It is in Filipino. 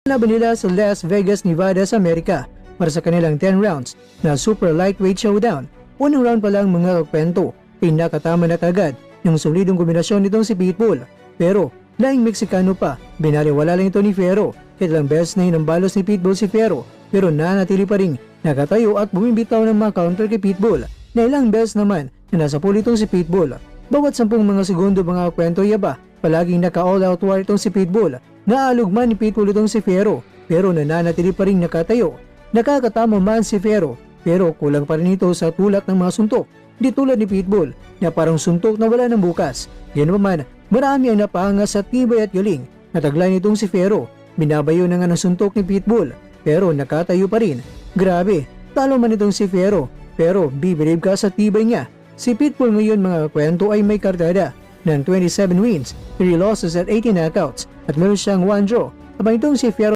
Laban nila sa Las Vegas, Nevada sa Amerika para sa kanilang 10 rounds na super lightweight showdown. Unang round pa lang mga kakwento, pinakatama na agad yung solidong kombinasyon nitong si Pitbull. Pero laing Meksikano pa, binaliwala lang ito ni Fierro. Ilang beses na hinambalos ni Pitbull si Fierro, pero nanatili pa rin nakatayo at bumibitaw ng mga counter kay Pitbull na ilang beses naman na nasa pool itong si Pitbull. Bawat 10 mga segundo mga kwento yaba, palaging naka-all out war itong si Pitbull. Naalugman ni Pitbull itong si Fierro, pero nananatili pa rin nakatayo. Nakakatama man si Fierro, pero kulang pa rin ito sa tulak ng mga suntok. Di tulad ni Pitbull na parang suntok na wala ng bukas. Yan naman, marami ang napahanga sa tibay at galing. Nataglay nitong si Fierro, binabayo na nga ng suntok ni Pitbull, pero nakatayo pa rin. Grabe, talo man itong si Fierro, pero bibelieve ka sa tibay niya. Si Pitbull ngayon mga kwento ay may kartada ng 27 wins, 3 losses at 18 knockouts at meron siyang 1 draw. Habang itong si Fierro